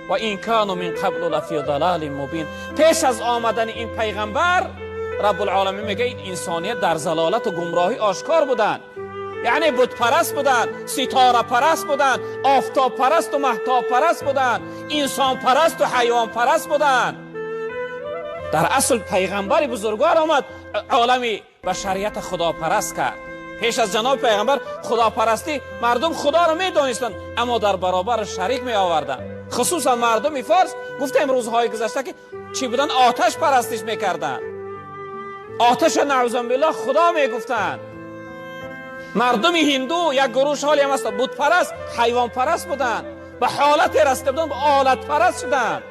و این کانوا من قبل لفی ضلال مبین. پیش از آمدن این پیغمبر رب العالمین میگه این انسانیت در ضلالت و گمراهی آشکار بودن، یعنی بت پرست بودن، ستاره پرست بودن، آفتاب پرست و مهتاب پرست بودن، انسان پرست و حیوان پرست بودن. در اصل پیغمبر بزرگوار آمد عالمی بشریت خدا پرست کرد. پیش از جناب پیغمبر خدا پرستی مردم خدا را می دانستند، اما در برابر شریک می آوردند. خصوصا مردم فارس گفتم روزهای گذشته که چی بودن؟ آتش پرستش می کردن. آتش نعوذ بالله خدا می گفتند. مردم هندو یک گروه حالی هم است بت پرست، حیوان پرست بودند، به حالت رسیده بودند، به آلت پرست شدند،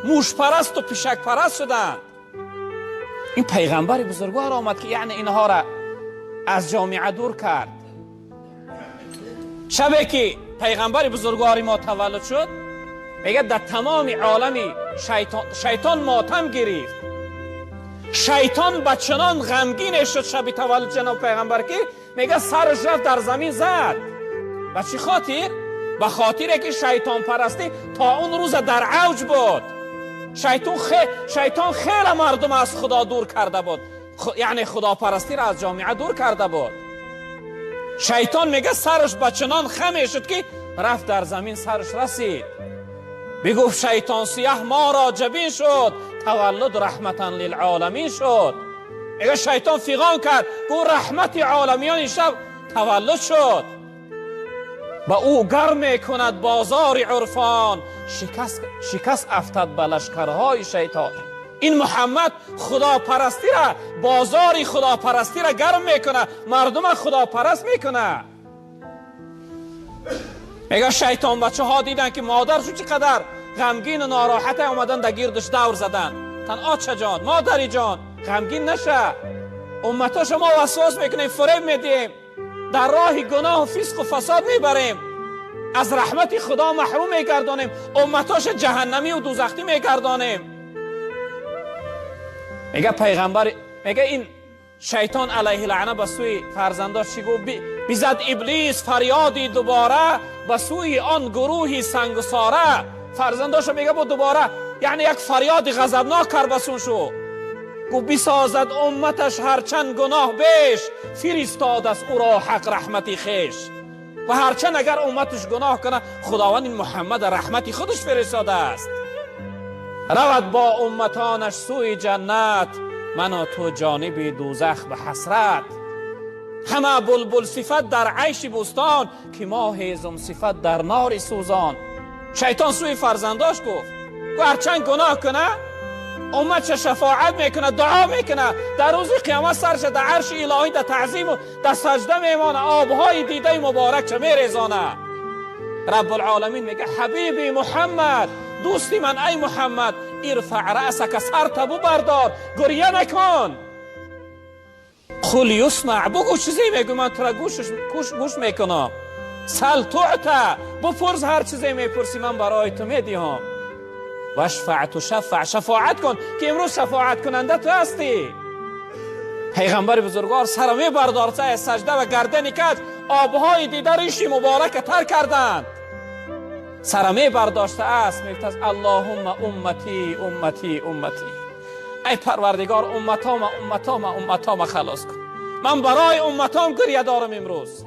موش پرست و پشک پرست شدند. این پیغمبر بزرگوار آمد که یعنی اینها را از جامعه دور کرد. شبی که پیغمبر بزرگواری ما تولد شد میگه در تمام عالمی شیطان ماتم گرفت. شیطان به چنان غمگین شد شب تولد جناب پیغمبر که میگه سرش رفت در زمین زد. به چی خاطر؟ به خاطر که شیطان پرستی تا اون روز در اوج بود. شیطان خیلی مردم از خدا دور کرده بود، یعنی خدا پرستی را از جامعه دور کرده بود. شیطان میگه سرش به چنان خم شد که رفت در زمین سرش رسید. بگفت شیطان سیاه ما را جبین شد، تولد رحمتا للعالمین شد. میگه شیطان فیغان کرد گو رحمت عالمیان شب تولد شد. با او گرم میکند بازار عرفان، شکست افتد به لشکرهای شیطان. این محمد خدا پرستی را، بازار خدا پرستی را گرم میکنه، مردم خدا پرست میکنه. میگه شیطان بچه ها دیدن که مادرشو چقدر غمگین و ناراحت اومدن در گیردش دور زدن. آچه جان، مادری جان غمگین نشه، امتاش ما وسواس میکنیم، فریب میدیم، در راه گناه و فسق و فساد میبریم، از رحمت خدا محروم میگردانیم، امتاش جهنمی و دوزخی میگردانیم. میگه پیغمبر، میگه این شیطان علیه لعنه به سوی فرزنداش چی گفت؟ بیزد ابلیس فریادی دوباره به سوی آن گروهی سنگساره. فرزنداش میگه با دوباره یعنی یک فریاد غضبناک کربسون شو. گفت بسازد امتش هرچند گناه بیش، فرستاد است او را حق رحمتی خیش. و هرچند اگر امتش گناه کنه خداوند این محمد رحمتی خودش فرستاده است. رود با امتانش سوی جنت، من و تو جانب دوزخ به حسرت. همه بلبل صفت در عیش بستان، که ما هیزم صفت در نار سوزان. شیطان سوی فرزنداش گفت و هرچند گناه کنه امت شفاعت میکنه، دعا میکنه، در روز قیامت سرش در عرش الهی در تعظیم و در سجده میمانه، آبهای دیده مبارک چه میریزانه. رب العالمین میگه حبیبی محمد، دوستی من ای محمد، ارفع رأسک، سر تبو بردار، گریه نکن. قل یسمع، بگو چیزی میگو من تو را گوش میکنم. سل تعطى، بپرس هر چیزی میپرسی من برای تو میدیم. وشفع تشفع، شفاعت کن که امروز شفاعت کننده تو هستی. پیغمبر بزرگوار سر میبردار از سجده و گردنی کج، آبهای دیده ریشی مبارک تر کردند. سر میبرداشته است، میگفت اللهم امتی امتی امتی، ای پروردگار امتام خلاص کن، من برای امتام گریه دارم امروز.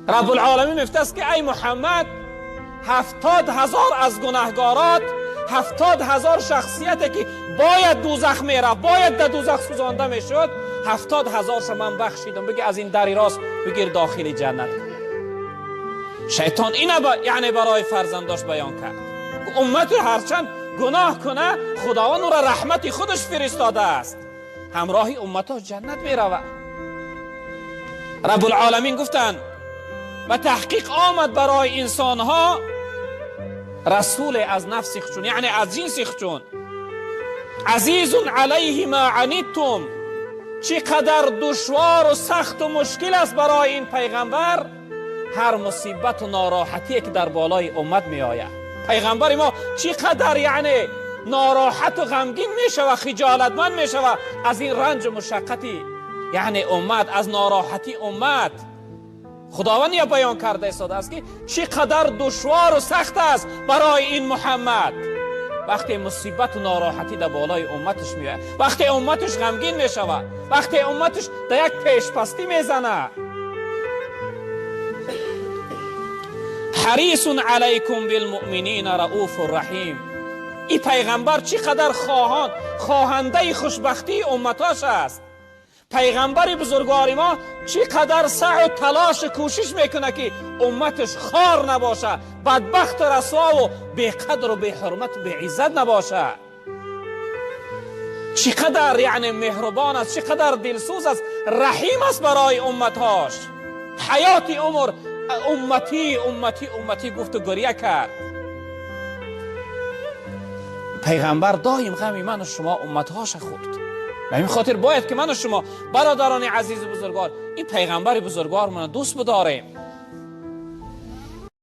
رب العالمین میگفت که ای محمد 70,000 از گناهگارات، 70,000 شخصیتی که باید دوزخ میرفت، باید در دوزخ سوزانده میشد، 70,000 من بخشیدم. بگی از این دری راست بگیر داخل جنت. شیطان اینه یعنی برای فرزنداش بیان کرد. امت هرچند گناه کنه خداوند او را رحمتی خودش فرستاده است، همراهی امتاش جنت میرود. رب العالمین گفتن و تحقیق آمد برای انسانها رسول از نفس خچون، یعنی از جنس خچون. عزیز علیه ما عنیتم، چقدر دشوار و سخت و مشکل است برای این پیغمبر هر مصیبت و ناراحتی که در بالای امت می آید. پیغمبر ما چقدر یعنی ناراحت و غمگین میشه و خجالتمند میشه و از این رنج و مشقتی یعنی امت، از ناراحتی امت. خداوند یا بیان کرده است که چقدر دشوار و سخت است برای این محمد وقتی مصیبت و ناراحتی در بالای امتش میاد، وقتی امتش غمگین میشود، وقتی امتش در یک پیشپستی میزنه. حریص علیکم بالمؤمنین رؤوف رحیم. این پیغمبر چقدر خواهنده خوشبختی امتاش است. پیغمبر بزرگوار ما چقدر سعی و تلاش و کوشش میکنه که امتش خار نباشه، بدبخت و رسوا و بی قدر و بی حرمت و بی عزت نباشه. چقدر یعنی مهربان است، چقدر دلسوز است، رحیم است برای امتهاش. حیات عمر امتی امتی امتی گفت و گریه کرد. پیغمبر دایم غم من و شما امتهاش خورد. به این خاطر باید که من و شما برادران عزیز بزرگوار این پیغمبر بزرگوارمون دوست بداریم.